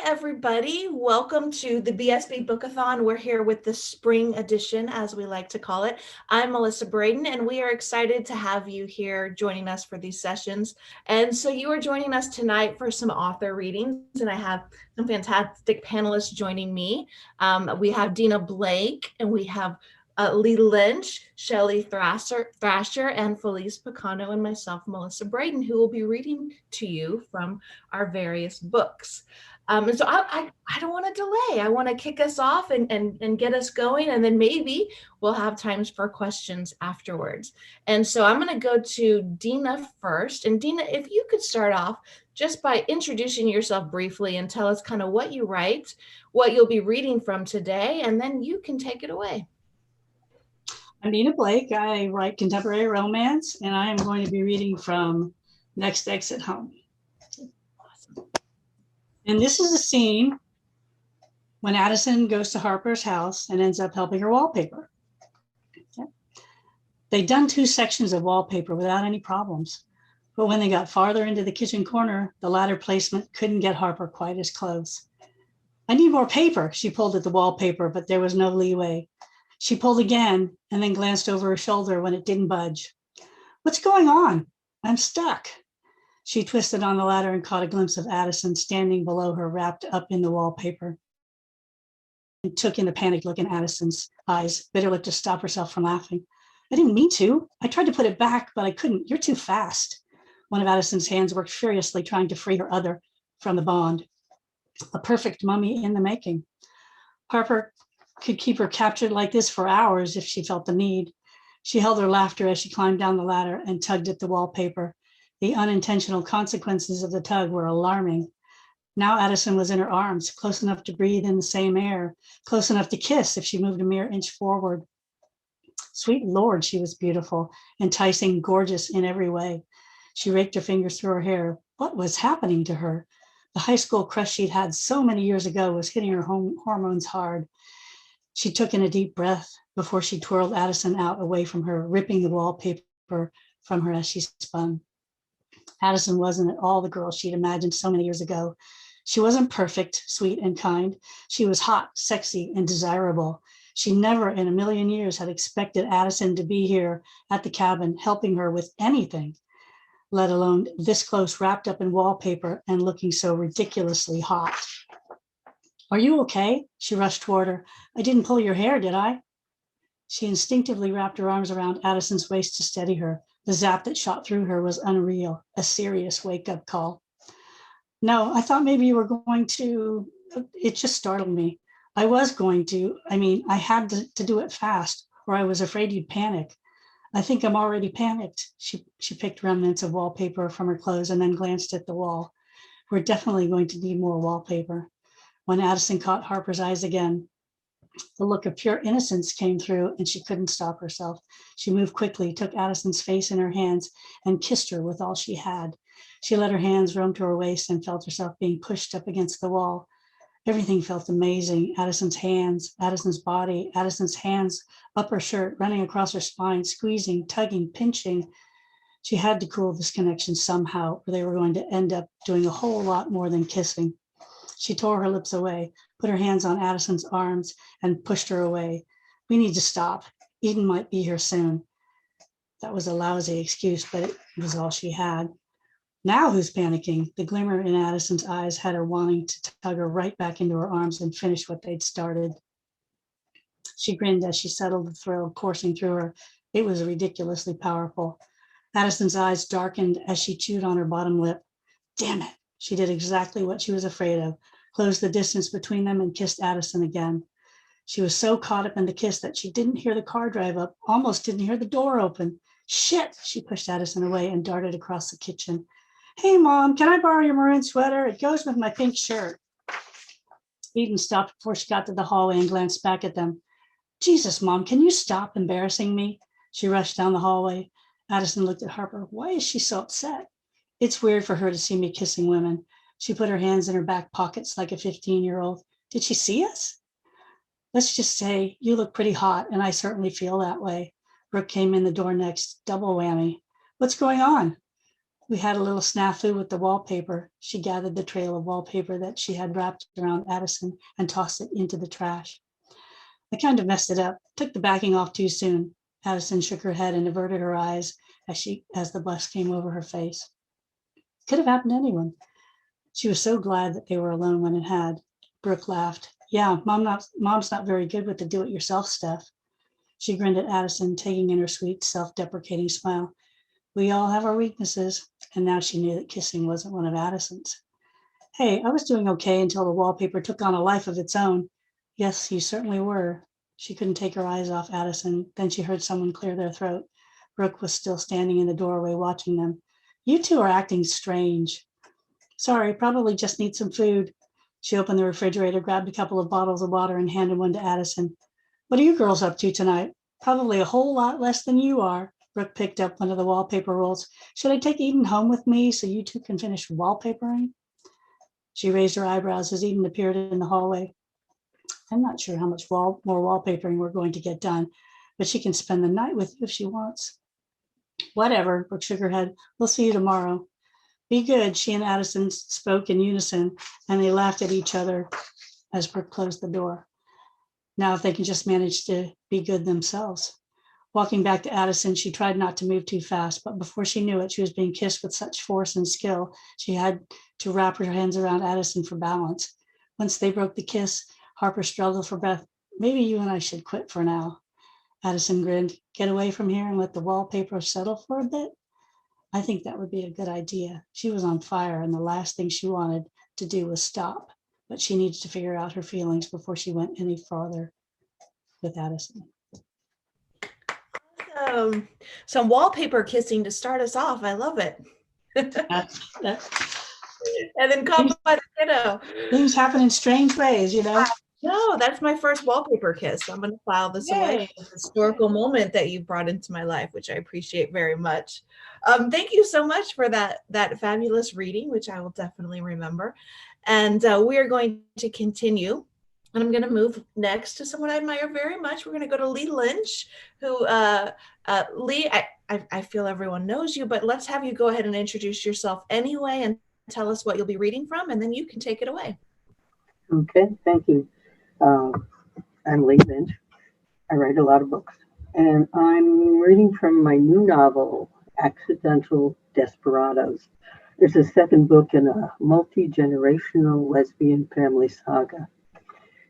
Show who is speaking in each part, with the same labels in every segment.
Speaker 1: everybody. Welcome to the BSB Bookathon. We're here with the spring edition, as we like to call it. I'm Melissa Brayden, and we are excited to have you here joining us for these sessions. And so you are joining us tonight for some author readings, and I have some fantastic panelists joining me. We have Dena Blake, and we have Lynch, Shelley Thrasher, and Felice Picano, and myself, Melissa Brayden, who will be reading to you from our various books. And so I don't want to delay. I want to kick us off and get us going, and then maybe we'll have times for questions afterwards. And so I'm going to go to Dena first. And Dena, if you could start off just by introducing yourself briefly and tell us kind of what you write, what you'll be reading from today, and then you can take it away.
Speaker 2: I'm Dena Blake. I write contemporary romance, and I am going to be reading from Next Exit Home. Awesome. And this is a scene when Addison goes to Harper's house and ends up helping her wallpaper. Okay. They'd done 2 sections of wallpaper without any problems, but when they got farther into the kitchen corner, the ladder placement couldn't get Harper quite as close. I need more paper, she pulled at the wallpaper, but there was no leeway. She pulled again and then glanced over her shoulder when it didn't budge. What's going on? I'm stuck. She twisted on the ladder and caught a glimpse of Addison standing below her, wrapped up in the wallpaper. And took in a panicked look in Addison's eyes, bit her lip to stop herself from laughing. I didn't mean to. I tried to put it back, but I couldn't. You're too fast. One of Addison's hands worked furiously, trying to free her other from the bond. A perfect mummy in the making. Harper could keep her captured like this for hours if she felt the need. She held her laughter as she climbed down the ladder and tugged at the wallpaper. The unintentional consequences of the tug were alarming. Now Addison was in her arms, close enough to breathe in the same air, close enough to kiss if she moved a mere inch forward. Sweet Lord, she was beautiful, enticing, gorgeous in every way. She raked her fingers through her hair. What was happening to her? The high school crush she'd had so many years ago was hitting her hormones hard. She took in a deep breath before she twirled Addison out away from her, ripping the wallpaper from her as she spun. Addison wasn't at all the girl she'd imagined so many years ago. She wasn't perfect, sweet, and kind. She was hot, sexy, and desirable. She never in a million years had expected Addison to be here at the cabin, helping her with anything, let alone this close, wrapped up in wallpaper and looking so ridiculously hot. Are you okay? She rushed toward her. I didn't pull your hair, did I? She instinctively wrapped her arms around Addison's waist to steady her. The zap that shot through her was unreal, a serious wake-up call. No, I thought maybe you were going to. It just startled me. I was going to. I had to do it fast, or I was afraid you'd panic. I think I'm already panicked. She picked remnants of wallpaper from her clothes and then glanced at the wall. We're definitely going to need more wallpaper. When Addison caught Harper's eyes again, the look of pure innocence came through and she couldn't stop herself. She moved quickly, took Addison's face in her hands and kissed her with all she had. She let her hands roam to her waist and felt herself being pushed up against the wall. Everything felt amazing. Addison's hands, Addison's body, Addison's hands up her shirt, running across her spine, squeezing, tugging, pinching. She had to cool this connection somehow, or they were going to end up doing a whole lot more than kissing. She tore her lips away, put her hands on Addison's arms, and pushed her away. We need to stop. Eden might be here soon. That was a lousy excuse, but it was all she had. Now who's panicking? The glimmer in Addison's eyes had her wanting to tug her right back into her arms and finish what they'd started. She grinned as she settled the thrill coursing through her. It was ridiculously powerful. Addison's eyes darkened as she chewed on her bottom lip. Damn it. She did exactly what she was afraid of, closed the distance between them and kissed Addison again. She was so caught up in the kiss that she didn't hear the car drive up, almost didn't hear the door open. Shit, she pushed Addison away and darted across the kitchen. Hey, Mom, can I borrow your maroon sweater? It goes with my pink shirt. Eden stopped before she got to the hallway and glanced back at them. Jesus, Mom, can you stop embarrassing me? She rushed down the hallway. Addison looked at Harper. Why is she so upset? It's weird for her to see me kissing women. She put her hands in her back pockets like a 15-year-old. Did she see us? Let's just say you look pretty hot, and I certainly feel that way. Brooke came in the door next, double whammy. What's going on? We had a little snafu with the wallpaper. She gathered the trail of wallpaper that she had wrapped around Addison and tossed it into the trash. I kind of messed it up, took the backing off too soon. Addison shook her head and averted her eyes as the blush came over her face. Could have happened to anyone. She was so glad that they were alone when it had. Brooke laughed. Yeah, mom's not very good with the do-it-yourself stuff. She grinned at Addison, taking in her sweet, self-deprecating smile. We all have our weaknesses, and now she knew that kissing wasn't one of Addison's. Hey, I was doing okay until the wallpaper took on a life of its own. Yes, you certainly were. She couldn't take her eyes off Addison. Then she heard someone clear their throat. Brooke was still standing in the doorway watching them. You two are acting strange. Sorry, probably just need some food. She opened the refrigerator, grabbed a couple of bottles of water, and handed one to Addison. What are you girls up to tonight? Probably a whole lot less than you are. Brooke picked up one of the wallpaper rolls. Should I take Eden home with me so you two can finish wallpapering? She raised her eyebrows as Eden appeared in the hallway. I'm not sure how much more wallpapering we're going to get done, but she can spend the night with you if she wants. Whatever, Brooke shook her head. We'll see you tomorrow. Be good, she and Addison spoke in unison, and they laughed at each other as Brooke closed the door. Now if they can just manage to be good themselves. Walking back to Addison, she tried not to move too fast, but before she knew it, she was being kissed with such force and skill, she had to wrap her hands around Addison for balance. Once they broke the kiss, Harper struggled for breath. Maybe you and I should quit for now. Addison grinned. Get away from here and let the wallpaper settle for a bit? I think that would be a good idea. She was on fire, and the last thing she wanted to do was stop, but she needed to figure out her feelings before she went any farther with Addison.
Speaker 1: Some wallpaper kissing to start us off. I love it. And then caught by the kiddo.
Speaker 2: Things happen in strange ways, you know?
Speaker 1: No, that's my first wallpaper kiss. I'm going to file this away. It's a historical moment that you brought into my life, which I appreciate very much. Thank you so much for that fabulous reading, which I will definitely remember. And we are going to continue. And I'm going to move next to someone I admire very much. We're going to go to Lynch, who, Lee, I feel everyone knows you, but let's have you go ahead and introduce yourself anyway and tell us what you'll be reading from, and then you can take it away.
Speaker 3: Okay, thank you. I'm Lee Lynch. I write a lot of books, and I'm reading from my new novel, Accidental Desperados. There's a second book in a multi-generational lesbian family saga,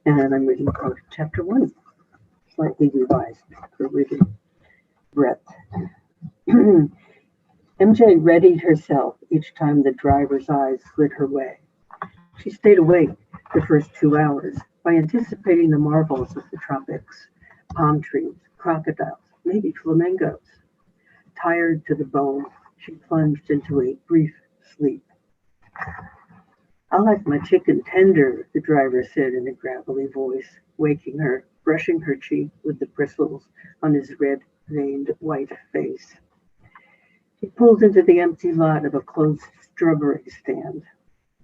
Speaker 3: and I'm reading chapter 1, slightly revised for reading breadth. MJ readied herself each time the driver's eyes slid her way. She stayed awake the first 2 hours by anticipating the marvels of the tropics, palm trees, crocodiles, maybe flamingos. Tired to the bone, she plunged into a brief sleep. I'll like my chicken tender, the driver said in a gravelly voice, waking her, brushing her cheek with the bristles on his red-veined white face. He pulled into the empty lot of a closed strawberry stand.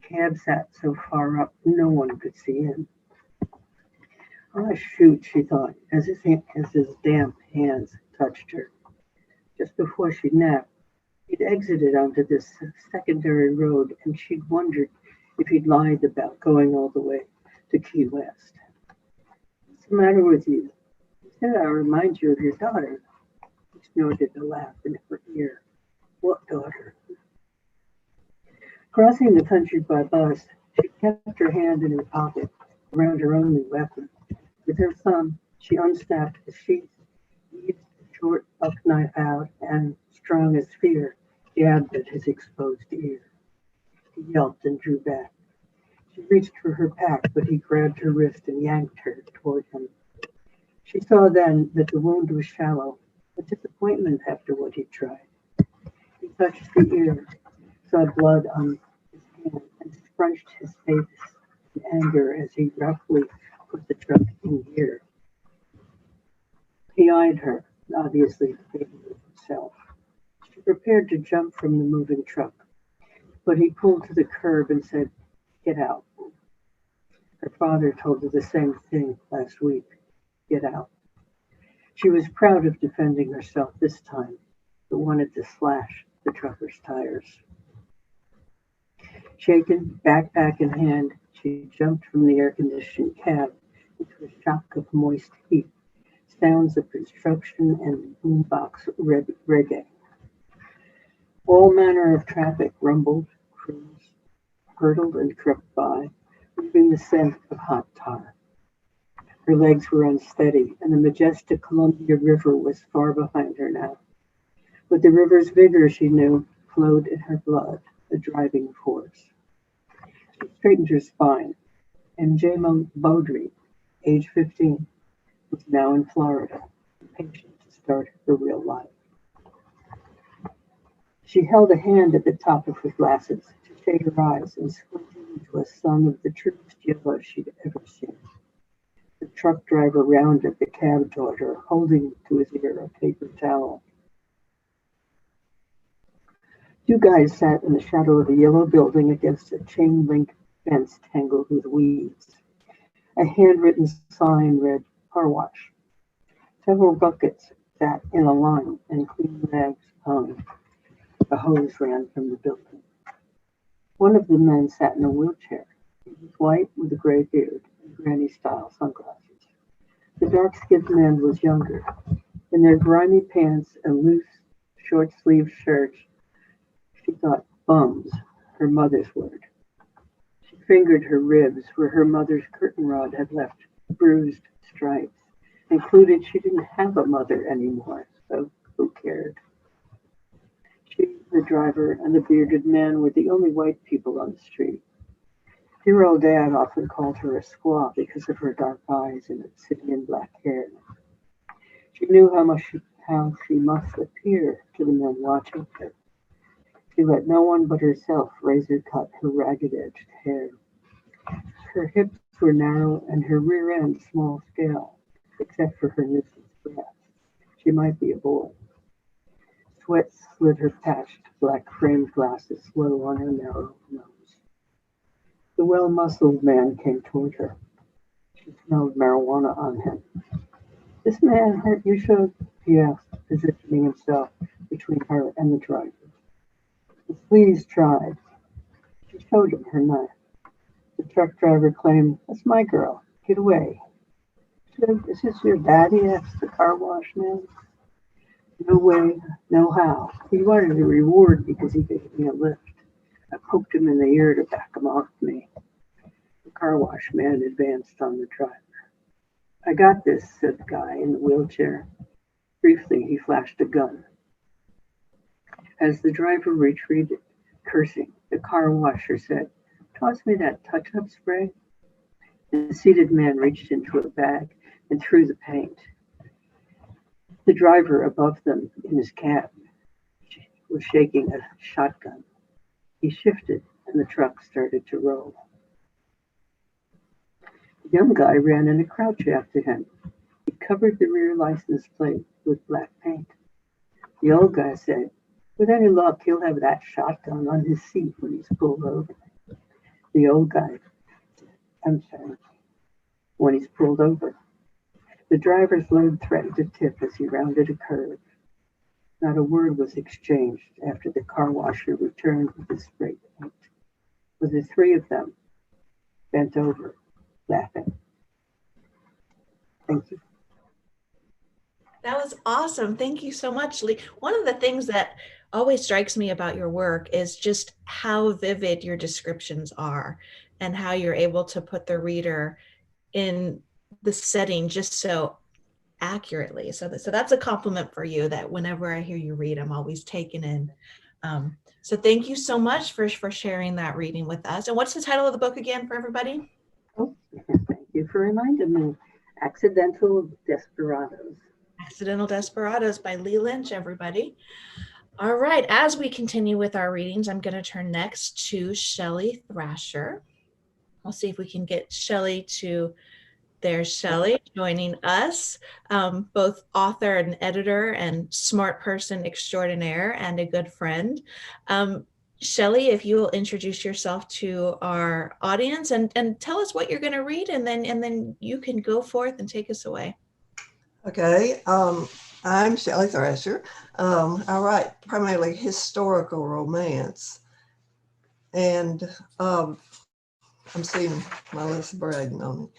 Speaker 3: Cab sat so far up no one could see in. Oh, shoot, she thought, as his damp hands touched her. Just before she napped, he'd exited onto this secondary road, and she'd wondered if he'd lied about going all the way to Key West. What's the matter with you? He said, I remind you of your daughter. He snorted a laugh in her ear. What daughter? Crossing the country by bus, she kept her hand in her pocket around her only weapon. With her thumb, she unstrapped the sheath, eased the short buck knife out, and, strong as fear, jabbed at his exposed ear. He yelped and drew back. She reached for her pack, but he grabbed her wrist and yanked her toward him. She saw then that the wound was shallow, a disappointment after what he'd tried. He touched the ear, saw blood on his hand, and scrunched his face in anger as he roughly put the truck in gear. He eyed her, obviously thinking of himself. She prepared to jump from the moving truck, but he pulled to the curb and said, "Get out." Her father told her the same thing last week. Get out. She was proud of defending herself this time, but wanted to slash the trucker's tires. Shaken, backpack in hand, she jumped from the air-conditioned cab into a shock of moist heat, sounds of construction and boombox reggae. All manner of traffic rumbled, cruised, hurtled, and crept by, leaving the scent of hot tar. Her legs were unsteady, and the majestic Columbia River was far behind her now. But the river's vigor, she knew, flowed in her blood, a driving force. She straightened her spine. MJ Beaudry, age 15, was now in Florida, impatient to start her real life. She held a hand at the top of her glasses to shade her eyes and squinted into a sun of the truest yellow she'd ever seen. The truck driver rounded the cab toward her, holding to his ear a paper towel. Two guys sat in the shadow of a yellow building against a chain-link fence tangled with weeds. A handwritten sign read, "Car wash." Several buckets sat in a line and clean rags hung. A hose ran from the building. One of the men sat in a wheelchair. He was white with a gray beard and granny-style sunglasses. The dark-skinned man was younger. In their grimy pants and loose, short-sleeved shirts, she thought bums, her mother's word. She fingered her ribs where her mother's curtain rod had left bruised stripes, and concluded she didn't have a mother anymore, so who cared? She, the driver, and the bearded man were the only white people on the street. Dear old Dad often called her a squaw because of her dark eyes and obsidian black hair. She knew how she must appear to the men watching her. She let no one but herself razor cut her ragged-edged hair. Her hips were narrow and her rear end small scale, except for her nipple breast. She might be a boy. Sweat slid her patched black framed glasses low on her narrow nose. The well-muscled man came toward her. She smelled marijuana on him. "This man hurt you, so?" he asked, positioning himself between her and the driver. The sleaze tried. She showed him her knife. The truck driver claimed, "That's my girl. Get away." "So, is this your daddy?" asked the car wash man. "No way, no how. He wanted a reward because he gave me a lift. I poked him in the ear to back him off me." The car wash man advanced on the driver. "I got this," said the guy in the wheelchair. Briefly, he flashed a gun. As the driver retreated, cursing, the car washer said, "Toss me that touch-up spray." The seated man reached into a bag and threw the paint. The driver above them in his cab was shaking a shotgun. He shifted and the truck started to roll. The young guy ran in a crouch after him. He covered the rear license plate with black paint. The old guy said, "With any luck, he'll have that shotgun on his seat when he's pulled over." The old guy said, "I'm sorry," when he's pulled over. The driver's load threatened to tip as he rounded a curve. Not a word was exchanged after the car washer returned with the spray paint. But the three of them bent over, laughing. Thank you.
Speaker 1: That was awesome. Thank you so much, Lee. One of the things that always strikes me about your work is just how vivid your descriptions are and how you're able to put the reader in the setting just so accurately. So that's a compliment for you, that whenever I hear you read, I'm always taken in. So thank you so much for sharing that reading with us. And what's the title of the book again for everybody?
Speaker 3: Oh, thank you for reminding me. Accidental Desperados.
Speaker 1: Accidental Desperados by Lynch, everybody. All right, as we continue with our readings, I'm going to turn next to Shelley Thrasher. We'll see if we can get Shelley to... There's Shelley joining us, both author and editor and smart person extraordinaire and a good friend. Shelley, if you will introduce yourself to our audience and tell us what you're going to read, and then you can go forth and take us away.
Speaker 4: Okay, I'm Shelley Thrasher. I write primarily historical romance, And I'm seeing Melissa Brayden on me.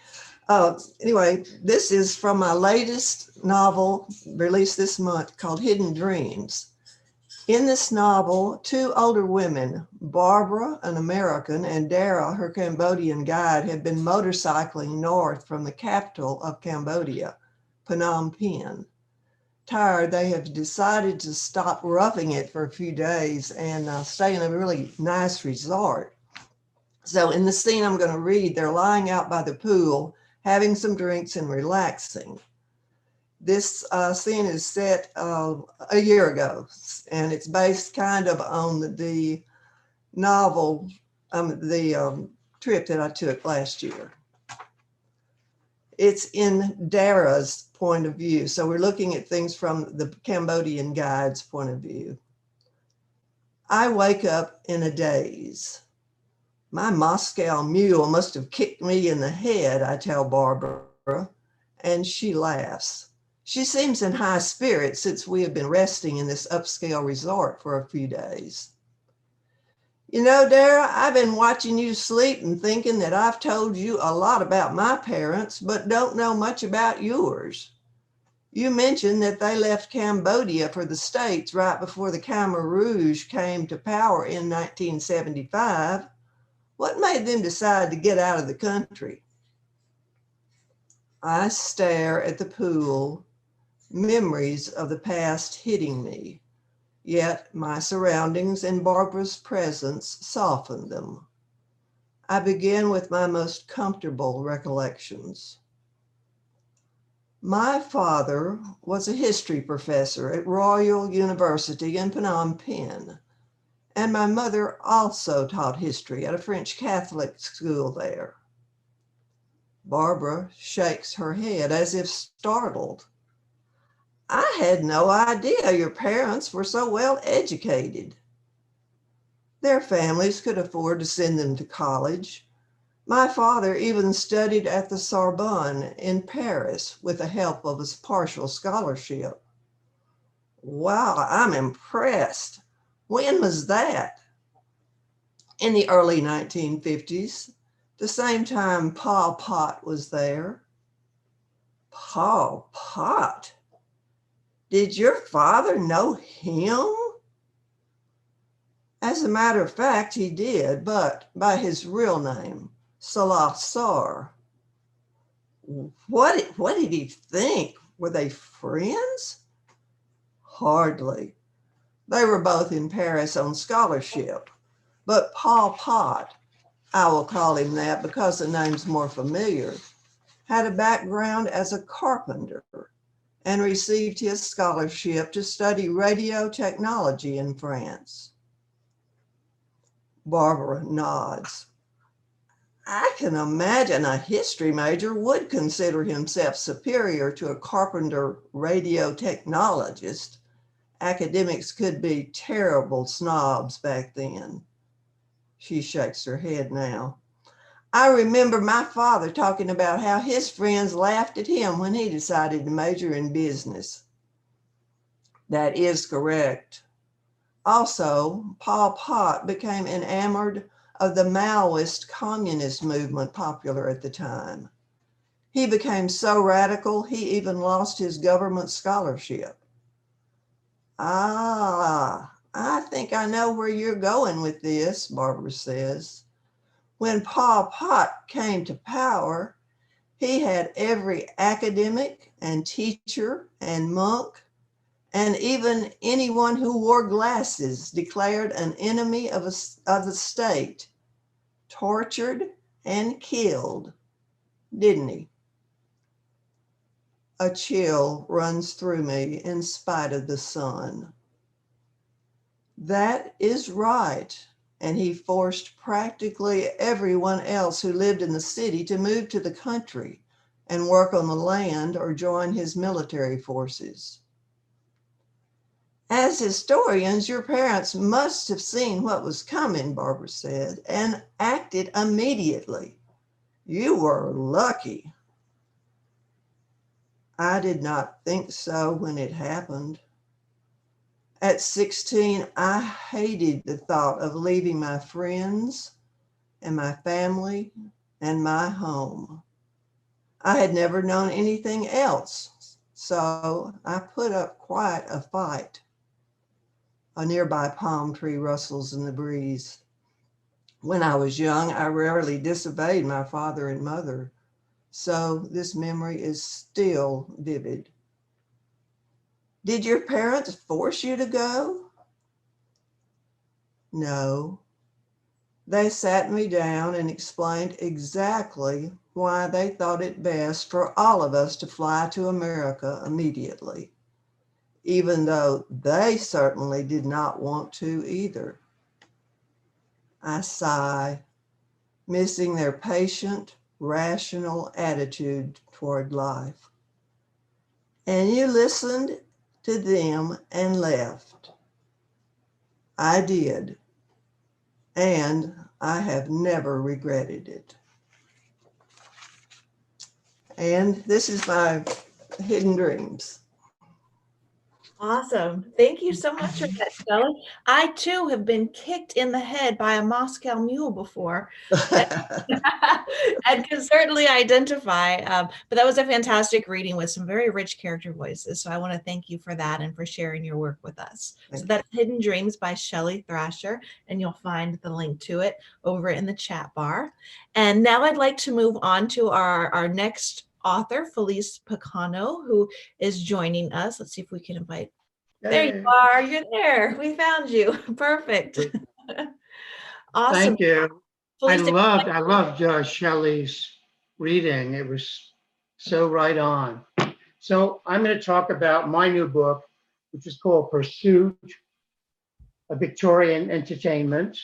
Speaker 4: Anyway, this is from my latest novel released this month called Hidden Dreams. In this novel, two older women, Barbara, an American, and Dara, her Cambodian guide, have been motorcycling north from the capital of Cambodia, Phnom Penh. Tired, they have decided to stop roughing it for a few days and stay in a really nice resort. So in the scene I'm going to read, they're lying out by the pool, having some drinks and relaxing. This scene is set a year ago, and it's based kind of on the novel, the trip that I took last year. It's in Dara's point of view. So we're looking at things from the Cambodian guide's point of view. I wake up in a daze. My Moscow mule must have kicked me in the head, I tell Barbara, and she laughs. She seems in high spirits since we have been resting in this upscale resort for a few days. You know, Dara, I've been watching you sleep and thinking that I've told you a lot about my parents, but don't know much about yours. You mentioned that they left Cambodia for the States right before the Khmer Rouge came to power in 1975. What made them decide to get out of the country? I stare at the pool, memories of the past hitting me. Yet my surroundings and Barbara's presence soften them. I begin with my most comfortable recollections. My father was a history professor at Royal University in Phnom Penh, and my mother also taught history at a French Catholic school there. Barbara shakes her head as if startled. I had no idea your parents were so well educated. Their families could afford to send them to college. My father even studied at the Sorbonne in Paris with the help of his partial scholarship. Wow, I'm impressed. When was that? In the early 1950s, the same time Pol Pot was there. Pol Pot? Did your father know him? As a matter of fact, he did, but by his real name, Salah Sar. What did he think? Were they friends? Hardly. They were both in Paris on scholarship, but Pol Pot, I will call him that because the name's more familiar, had a background as a carpenter and received his scholarship to study radio technology in France. Barbara nods. I can imagine a history major would consider himself superior to a carpenter radio technologist. Academics could be terrible snobs back then. She shakes her head now. I remember my father talking about how his friends laughed at him when he decided to major in business. That is correct. Also, Pol Pot became enamored of the Maoist communist movement popular at the time. He became so radical, he even lost his government scholarship. Ah, I think I know where you're going with this, Barbara says. When Pol Pot came to power, he had every academic and teacher and monk, and even anyone who wore glasses declared an enemy of the state, tortured and killed, didn't he? A chill runs through me in spite of the sun. That is right. And he forced practically everyone else who lived in the city to move to the country and work on the land or join his military forces. As historians, your parents must have seen what was coming, Barbara said, and acted immediately. You were lucky. I did not think so when it happened. At 16, I hated the thought of leaving my friends and my family and my home. I had never known anything else, so I put up quite a fight. A nearby palm tree rustles in the breeze. When I was young, I rarely disobeyed my father and mother, so this memory is still vivid. Did your parents force you to go? No. They sat me down and explained exactly why they thought it best for all of us to fly to America immediately, even though they certainly did not want to either. I sigh, missing their patient, rational attitude toward life. And you listened to them and left. I did, and I have never regretted it. And this is my hidden dreams.
Speaker 1: Awesome. Thank you so much for that, Shelley. I too have been kicked in the head by a Moscow mule before. And can certainly identify. But that was a fantastic reading with some very rich character voices. So I want to thank you for that and for sharing your work with us. So that's Hidden Dreams by Shelley Thrasher, and you'll find the link to it over in the chat bar. And now I'd like to move on to our next author, Felice Picano, who is joining us. Let's see if we can invite. There you are. You're there. We found you. Perfect. Awesome.
Speaker 5: Thank you.
Speaker 1: Felice,
Speaker 5: I loved Shelley's reading. It was so right on. So I'm going to talk about my new book, which is called Pursuit, a Victorian Entertainment.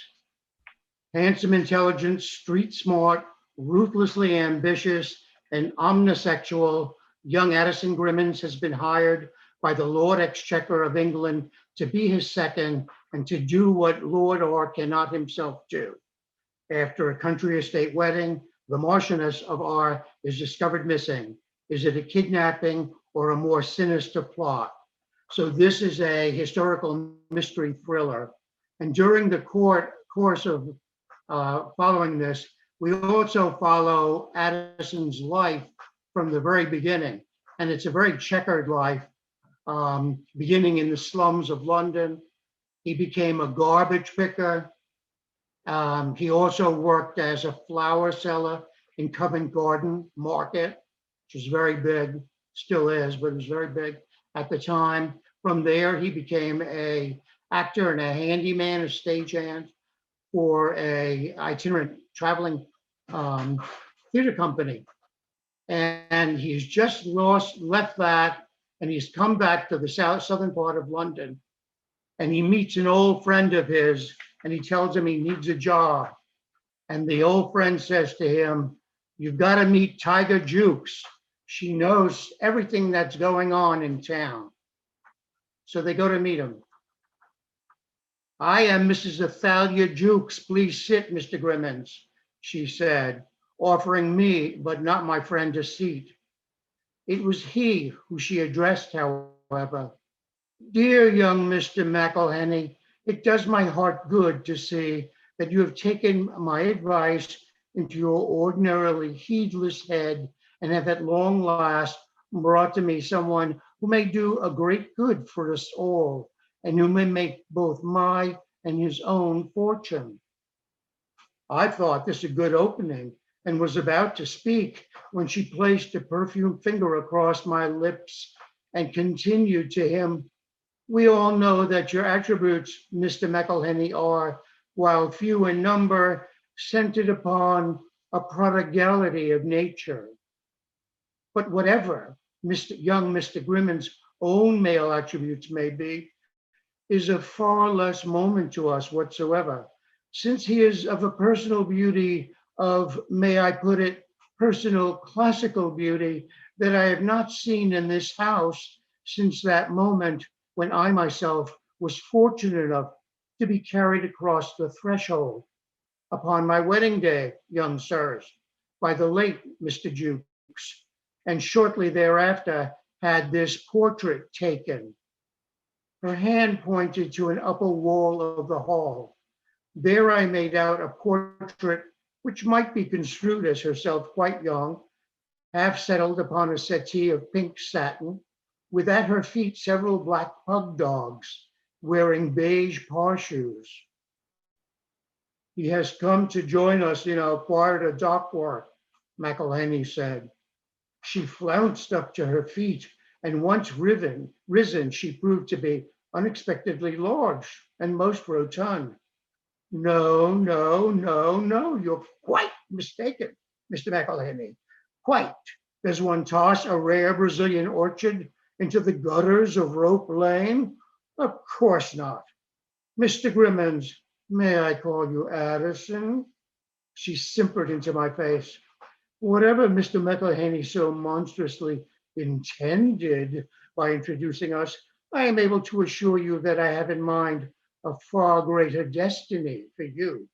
Speaker 5: Handsome, intelligent, street smart, ruthlessly ambitious, and omnisexual, young Addison Grimmins has been hired by the Lord Exchequer of England to be his second and to do what Lord R cannot himself do. After a country estate wedding, the Marchioness of R is discovered missing. Is it a kidnapping or a more sinister plot? So this is a historical mystery thriller. And during the course of following this, we also follow Addison's life from the very beginning. And it's a very checkered life, beginning in the slums of London. He became a garbage picker. He also worked as a flower seller in Covent Garden Market, which is very big, still is, but it was very big at the time. From there, he became an actor and a handyman, a stagehand for a itinerant traveling theater company. And he's just left that, and he's come back to the southern part of London. And he meets an old friend of his, and he tells him he needs a job. And the old friend says to him, "You've got to meet Tiger Jukes. She knows everything that's going on in town." So they go to meet him. "I am Mrs. Athalia Jukes. Please sit, Mr. Grimmins," she said, offering me, but not my friend, a seat. It was he who she addressed, however. "Dear young Mr. McElhenney, it does my heart good to see that you have taken my advice into your ordinarily heedless head and have at long last brought to me someone who may do a great good for us all and who may make both my and his own fortune." I thought this a good opening and was about to speak when she placed a perfumed finger across my lips and continued to him, "We all know that your attributes, Mr. McElhenney, are, while few in number, centered upon a prodigality of nature. But whatever young Mr. Grimmins' own male attributes may be, is of far less moment to us whatsoever, since he is of a personal beauty of, may I put it, personal classical beauty that I have not seen in this house since that moment when I myself was fortunate enough to be carried across the threshold upon my wedding day, young sirs, by the late Mr. Jukes, and shortly thereafter had this portrait taken. Her hand pointed to an upper wall of the hall. There I made out a portrait which might be construed as herself quite young, half settled upon a settee of pink satin, with at her feet several black pug dogs wearing beige paw shoes. He has come to join us in our choir to dock work, McElhenney said. She flounced up to her feet, and once risen, she proved to be unexpectedly large and most rotund. No, no, no, no, you're quite mistaken, Mr. McElhenney. Quite. Does one toss a rare Brazilian orchid into the gutters of Rope Lane? Of course not. Mr. Grimmins, may I call you Addison? She simpered into my face. Whatever Mr. McElhenney so monstrously intended by introducing us, I am able to assure you that I have in mind a far greater destiny for you.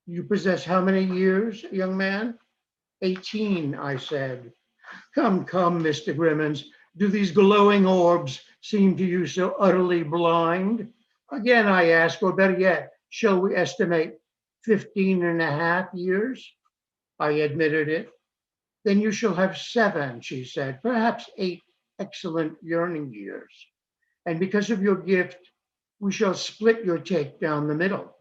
Speaker 5: You possess how many years, young man? 18, I said. Come, come, Mr. Grimmins, do these glowing orbs seem to you so utterly blind? Again, I ask, or better yet, shall we estimate 15 and a half years? I admitted it. Then you shall have 7, she said, perhaps 8 excellent yearning years. And because of your gift, we shall split your take down the middle.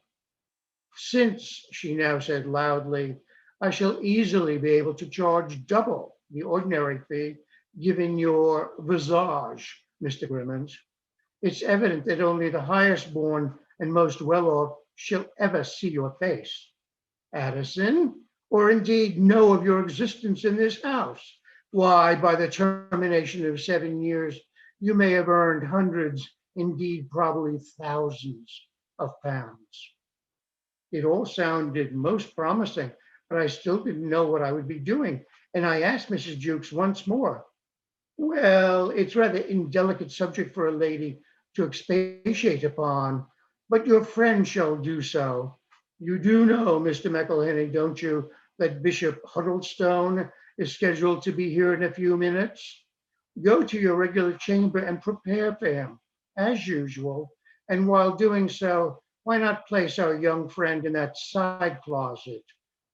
Speaker 5: Since, she now said loudly, I shall easily be able to charge double the ordinary fee, given your visage, Mr. Grimmins. It's evident that only the highest born and most well-off shall ever see your face, Addison, or indeed know of your existence in this house. Why, by the termination of 7 years, you may have earned hundreds, indeed probably thousands of pounds. It all sounded most promising, but I still didn't know what I would be doing. And I asked Mrs. Jukes once more, well, it's rather indelicate subject for a lady to expatiate upon, but your friend shall do so. You do know, Mr. McElhenney, don't you, that Bishop Huddlestone is scheduled to be here in a few minutes? Go to your regular chamber and prepare for him, as usual. And while doing so, why not place our young friend in that side closet,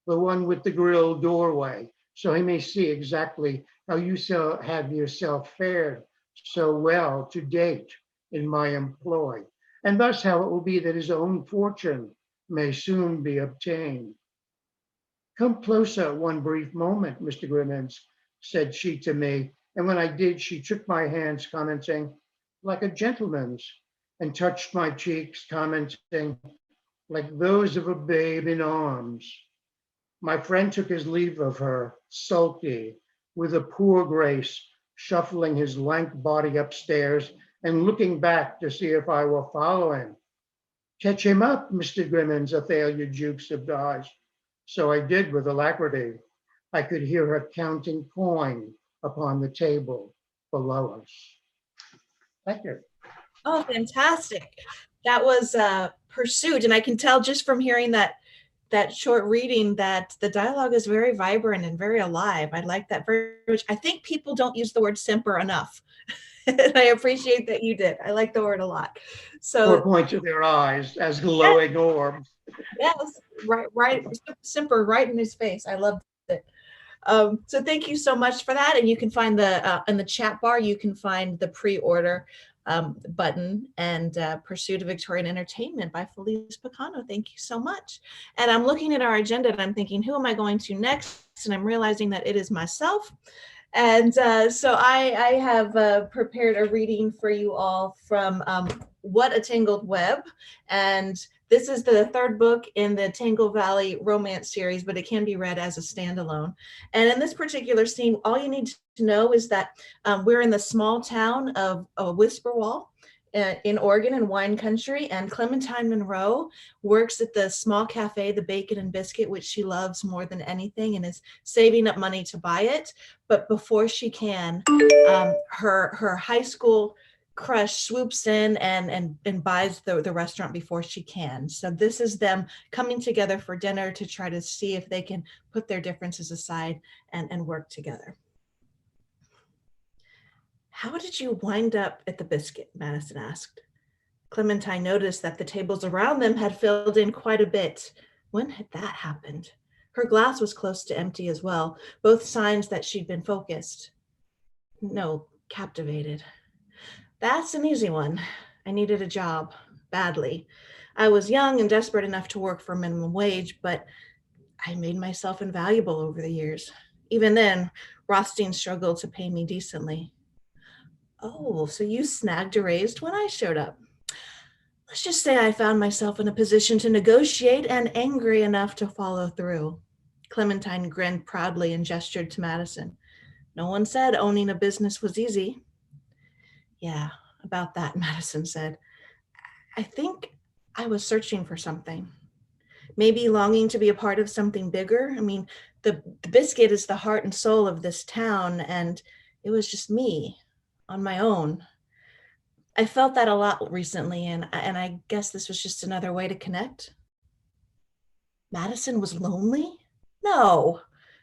Speaker 5: the one with the grille doorway, so he may see exactly how you have yourself fared so well to date in my employ, and thus how it will be that his own fortune may soon be obtained. Come closer one brief moment, Mr. Grimmins, said she to me, and when I did, she took my hands, commenting, like a gentleman's, and touched my cheeks, commenting, like those of a babe in arms. My friend took his leave of her, sulky, with a poor grace, shuffling his lank body upstairs and looking back to see if I were following. Catch him up, Mr. Grimmins, Athalia Jukes advised. So I did with alacrity. I could hear her counting coin upon the table below us. Thank you.
Speaker 1: Oh, fantastic. That was Pursuit. And I can tell just from hearing that short reading that the dialogue is very vibrant and very alive. I like that very much. I think people don't use the word simper enough. And I appreciate that you did. I like the word a lot. So
Speaker 5: or point to their eyes as glowing orbs.
Speaker 1: Yes, right, simper right in his face. I loved it. So thank you so much for that. And you can find in the chat bar, you can find the pre-order button and Pursuit of Victorian Entertainment by Felice Picano. Thank you so much. And I'm looking at our agenda and I'm thinking, who am I going to next? And I'm realizing that it is myself. And so I have prepared a reading for you all from What a Tangled Web. And this is the third book in the Tangle Valley romance series, but it can be read as a standalone. And in this particular scene, all you need to know is that we're in the small town of Whisperwall in Oregon in wine country, and Clementine Monroe works at the small cafe, the Bacon and Biscuit, which she loves more than anything and is saving up money to buy it. But before she can, her high school crush swoops in and buys the restaurant before she can. So this is them coming together for dinner to try to see if they can put their differences aside and work together. How did you wind up at the biscuit? Madison asked. Clementine noticed that the tables around them had filled in quite a bit. When had that happened? Her glass was close to empty as well, both signs that she'd been focused. No, captivated. That's an easy one. I needed a job, badly. I was young and desperate enough to work for minimum wage, but I made myself invaluable over the years. Even then, Rothstein struggled to pay me decently. Oh, so you snagged a raise when I showed up. Let's just say I found myself in a position to negotiate and angry enough to follow through. Clementine grinned proudly and gestured to Madison. No one said owning a business was easy. Yeah, about that, Madison said. I think I was searching for something. Maybe longing to be a part of something bigger. I mean, the biscuit is the heart and soul of this town, and it was just me on my own. I felt that a lot recently, and I guess this was just another way to connect. Madison was lonely? No,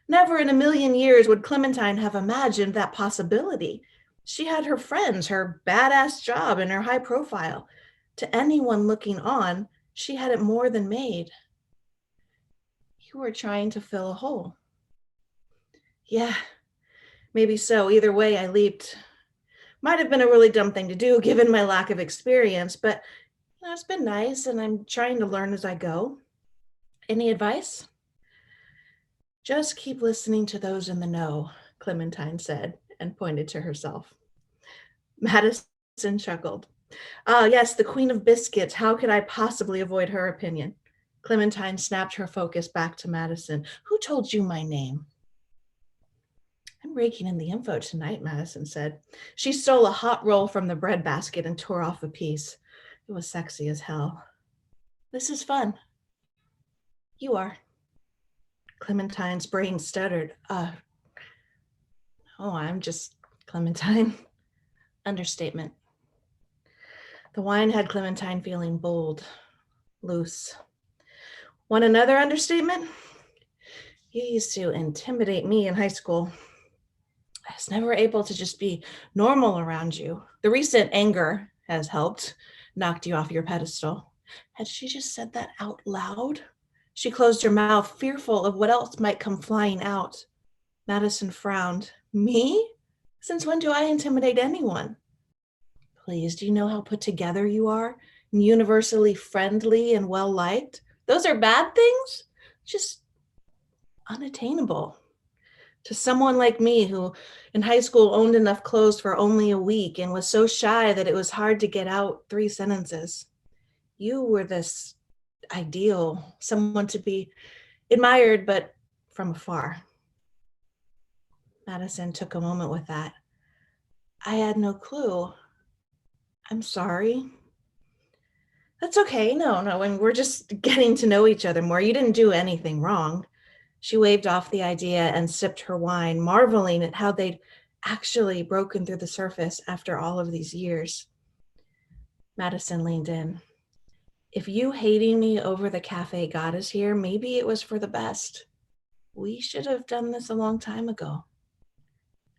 Speaker 1: never in a million years would Clementine have imagined that possibility. She had her friends, her badass job, and her high profile. To anyone looking on, she had it more than made. You were trying to fill a hole. Yeah, maybe so. Either way, I leaped. Might have been a really dumb thing to do given my lack of experience, but it's been nice and I'm trying to learn as I go. Any advice? Just keep listening to those in the know, Clementine said and pointed to herself. Madison chuckled. Ah, yes, the Queen of Biscuits. How could I possibly avoid her opinion? Clementine snapped her focus back to Madison. Who told you my name? I'm raking in the info tonight, Madison said. She stole a hot roll from the breadbasket and tore off a piece. It was sexy as hell. This is fun. You are. Clementine's brain stuttered. I'm just Clementine. Understatement. The wine had Clementine feeling bold, loose. Want another understatement? You used to intimidate me in high school. I was never able to just be normal around you. The recent anger has helped, knocked you off your pedestal. Had she just said that out loud? She closed her mouth, fearful of what else might come flying out. Madison frowned. Me? Since when do I intimidate anyone? Please, do you know how put together you are? And universally friendly and well-liked? Those are bad things? Just unattainable. To someone like me who in high school owned enough clothes for only a week and was so shy that it was hard to get out 3 sentences. You were this ideal, someone to be admired, but from afar. Madison took a moment with that. I had no clue. I'm sorry. That's okay. No, and we're just getting to know each other more. You didn't do anything wrong. She waved off the idea and sipped her wine, marveling at how they'd actually broken through the surface after all of these years. Madison leaned in. If you hating me over the cafe got us here, maybe it was for the best. We should have done this a long time ago.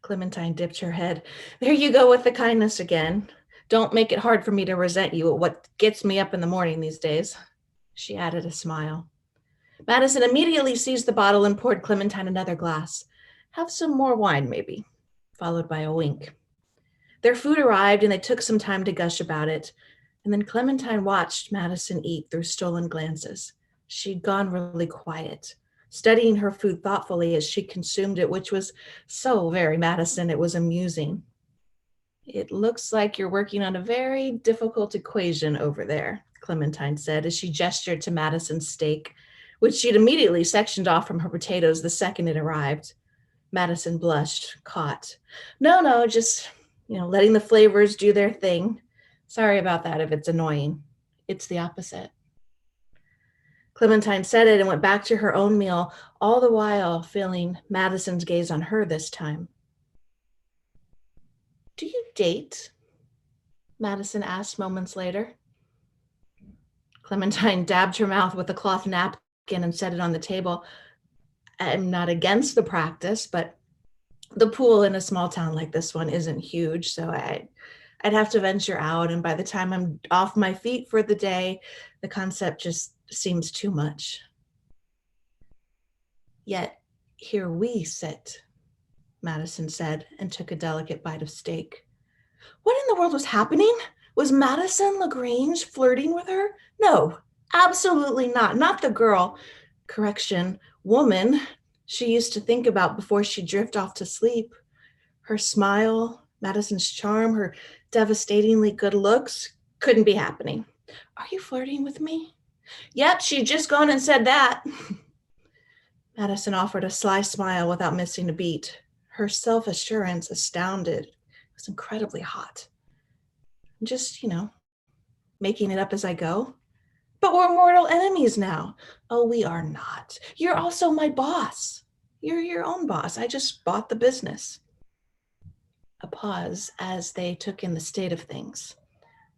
Speaker 1: Clementine dipped her head. There you go with the kindness again. Don't make it hard for me to resent you at what gets me up in the morning these days. She added a smile. Madison immediately seized the bottle and poured Clementine another glass. Have some more wine, maybe, followed by a wink. Their food arrived and they took some time to gush about it. And then Clementine watched Madison eat through stolen glances. She'd gone really quiet, studying her food thoughtfully as she consumed it, which was so very Madison, it was amusing. It looks like you're working on a very difficult equation over there, Clementine said as she gestured to Madison's steak, which she'd immediately sectioned off from her potatoes the second it arrived. Madison blushed, caught. No, just, letting the flavors do their thing. Sorry about that if it's annoying. It's the opposite. Clementine said it and went back to her own meal, all the while feeling Madison's gaze on her this time. Do you date? Madison asked moments later. Clementine dabbed her mouth with a cloth napkin and set it on the table. I'm not against the practice, but the pool in a small town like this one isn't huge, so I'd have to venture out, and by the time I'm off my feet for the day, the concept just seems too much. Yet here we sit, Madison said, and took a delicate bite of steak. What in the world was happening? Was Madison LaGrange flirting with her? No, absolutely not. Not the girl, correction, woman she used to think about before she'd drift off to sleep. Her smile, Madison's charm, her devastatingly good looks couldn't be happening. Are you flirting with me? Yep, she'd just gone and said that. Madison offered a sly smile without missing a beat. Her self-assurance astounded. It was incredibly hot. Just, making it up as I go. But we're mortal enemies now. Oh, we are not. You're also my boss. You're your own boss. I just bought the business. A pause as they took in the state of things.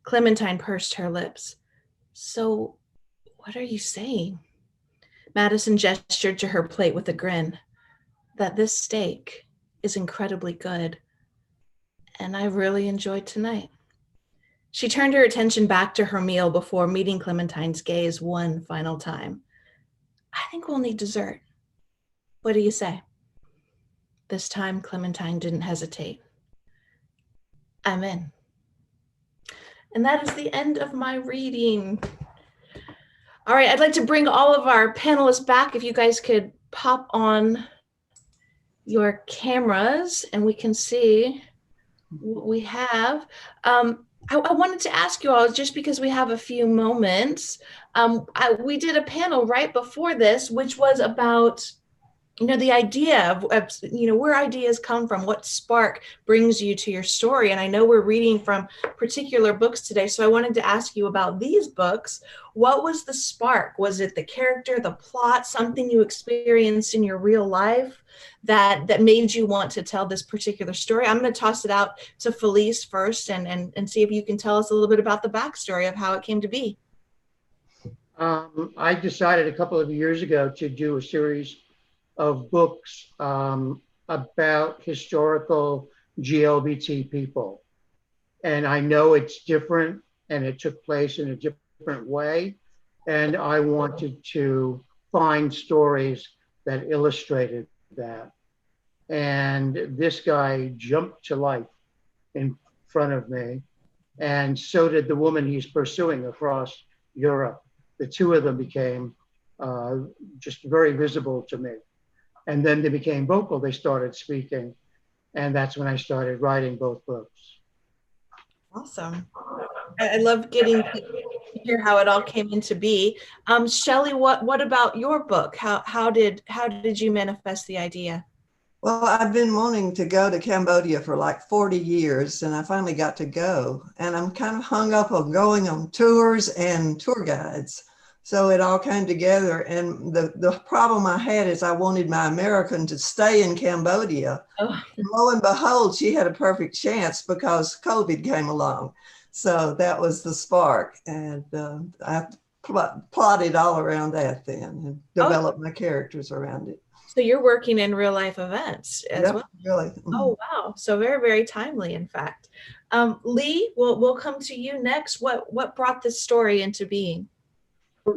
Speaker 1: Clementine pursed her lips. So, what are you saying? Madison gestured to her plate with a grin. That this steak is incredibly good, and I really enjoyed tonight. She turned her attention back to her meal before meeting Clementine's gaze one final time. I think we'll need dessert. What do you say? This time, Clementine didn't hesitate. I'm in. And that is the end of my reading. All right, I'd like to bring all of our panelists back. If you guys could pop on your cameras and we can see what we have. I wanted to ask you all, just because we have a few moments, we did a panel right before this, which was about, the idea of where ideas come from, what spark brings you to your story. And I know we're reading from particular books today, so I wanted to ask you about these books. What was the spark? Was it the character, the plot, something you experienced in your real life that made you want to tell this particular story? I'm going to toss it out to Felice first and see if you can tell us a little bit about the backstory of how it came to be.
Speaker 5: I decided a couple of years ago to do a series of books about historical GLBT people. And I know it's different and it took place in a different way. And I wanted to find stories that illustrated that. And this guy jumped to life in front of me. And so did the woman he's pursuing across Europe. The two of them became just very visible to me. And then they became vocal, they started speaking. And that's when I started writing both books.
Speaker 1: Awesome. I love getting to hear how it all came into be. Shelley, what about your book? How did you manifest the idea?
Speaker 4: Well, I've been wanting to go to Cambodia for like 40 years, and I finally got to go. And I'm kind of hung up on going on tours and tour guides. So it all came together. And the problem I had is I wanted my American to stay in Cambodia. Oh. And lo and behold, she had a perfect chance because COVID came along. So that was the spark. And I plotted all around that then and developed my characters around it.
Speaker 1: So you're working in real life events as well?
Speaker 4: Really.
Speaker 1: Oh, wow. So very, very timely, in fact. Lee, we'll come to you next. What brought this story into being?
Speaker 3: Well,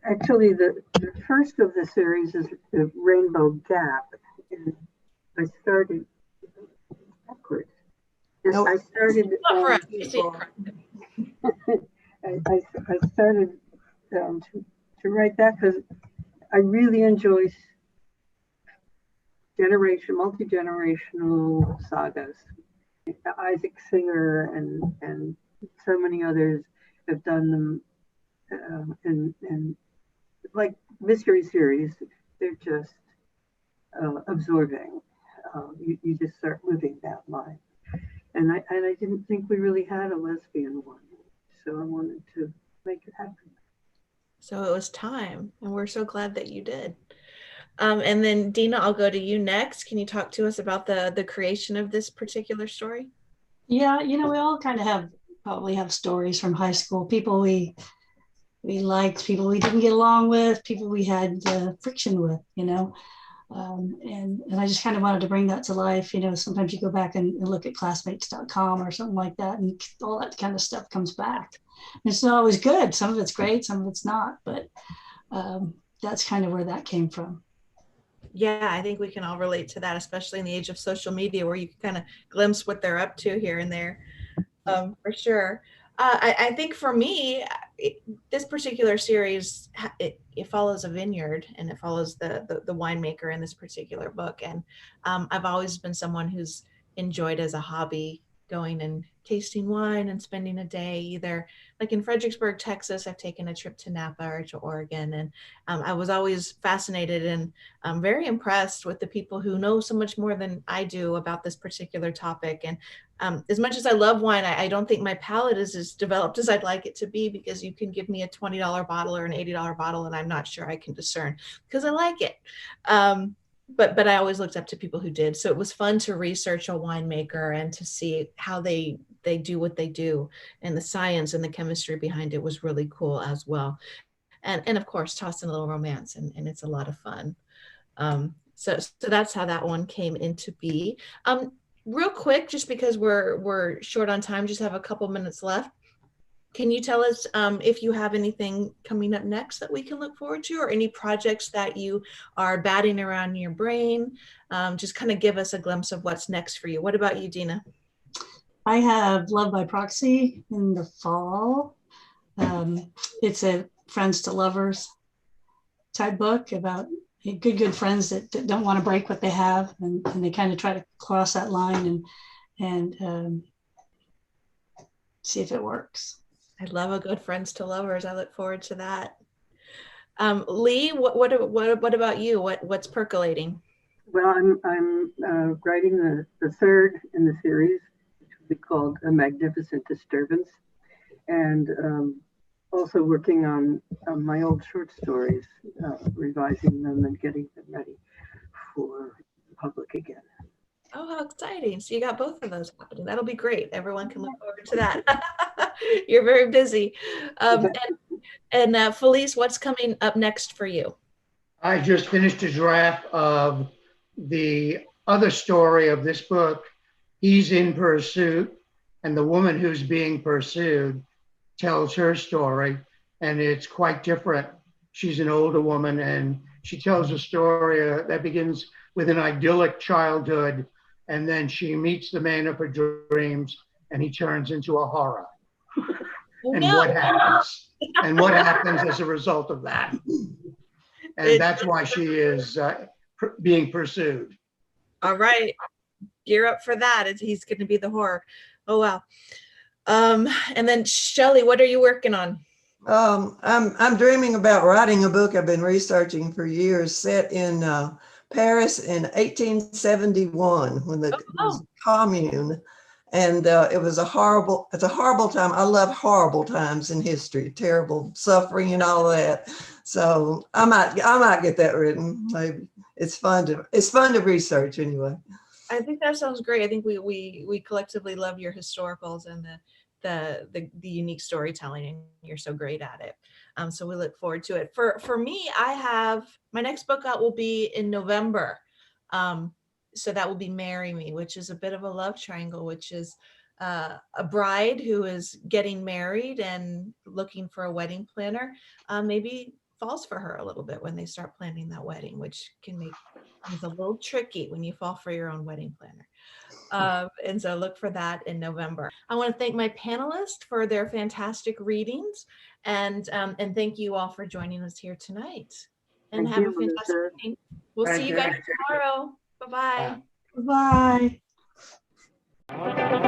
Speaker 3: actually, the first of the series is the Rainbow Gap. And I started backwards. And I started. I started to write that because I really enjoy multi-generational sagas. Isaac Singer and so many others have done them. And like mystery series, they're just absorbing. You just start living that life. And I didn't think we really had a lesbian one, so I wanted to make it happen.
Speaker 1: So it was time, and we're so glad that you did. And then Dena, I'll go to you next. Can you talk to us about the creation of this particular story?
Speaker 2: Yeah, we all kind of probably have stories from high school, people we liked, people we didn't get along with, people we had friction with, And I just kind of wanted to bring that to life. You know, sometimes you go back and look at classmates.com or something like that, and all that kind of stuff comes back. And it's not always good. Some of it's great, some of it's not, but that's kind of where that came from.
Speaker 1: Yeah, I think we can all relate to that, especially in the age of social media, where you can kind of glimpse what they're up to here and there, for sure. I think for me, this particular series, it follows a vineyard, and it follows the winemaker in this particular book. And I've always been someone who's enjoyed as a hobby going and tasting wine and spending a day either like in Fredericksburg, Texas. I've taken a trip to Napa or to Oregon, and I was always fascinated and very impressed with the people who know so much more than I do about this particular topic. And as much as I love wine, I don't think my palate is as developed as I'd like it to be, because you can give me a $20 bottle or an $80 bottle and I'm not sure I can discern, because I like it. But I always looked up to people who did. So it was fun to research a winemaker and to see how they do what they do, and the science and the chemistry behind it was really cool as well. And of course, toss in a little romance, and it's a lot of fun. So that's how that one came into be. Real quick, just because we're short on time, just have a couple minutes left. Can you tell us if you have anything coming up next that we can look forward to, or any projects that you are batting around in your brain? Just kind of give us a glimpse of what's next for you. What about you, Dena?
Speaker 2: I have Love by Proxy in the fall. It's a friends to lovers type book about good friends that don't want to break what they have, and they kind of try to cross that line and see if it works.
Speaker 1: I love a good friends to lovers. I look forward to that. Lee, what about you? What's percolating?
Speaker 3: Well, I'm writing the third in the series, which will be called A Magnificent Disturbance, and also working on my old short stories, revising them and getting them ready for public again.
Speaker 1: Oh, how exciting. So you got both of those happening. That'll be great. Everyone can look forward to that. You're very busy. And Felice, what's coming up next for you?
Speaker 5: I just finished a draft of the other story of this book. He's in pursuit, and the woman who's being pursued tells her story, and it's quite different. She's an older woman, and she tells a story that begins with an idyllic childhood, and then she meets the man of her dreams, and he turns into a horror. And
Speaker 1: No.
Speaker 5: what happens? And what happens as a result of that? And that's why she is being pursued.
Speaker 1: All right. Gear up for that. He's going to be the horror. Oh, wow. And then Shelley, what are you working on?
Speaker 4: I'm dreaming about writing a book I've been researching for years, set in Paris in 1871, when the commune, and it's a horrible time. I love horrible times in history, terrible suffering and all that. So I might get that written. Maybe it's fun to research anyway.
Speaker 1: I think that sounds great. I think we collectively love your historicals and the unique storytelling, and you're so great at it. So we look forward to it. For me, I have my next book out will be in November. So that will be Marry Me, which is a bit of a love triangle, which is a bride who is getting married and looking for a wedding planner, maybe falls for her a little bit when they start planning that wedding, which can make things a little tricky when you fall for your own wedding planner. And so look for that in November. I want to thank my panelists for their fantastic readings, and thank you all for joining us here tonight. And have a fantastic evening. We'll see you guys tomorrow. Bye-bye.
Speaker 2: Bye.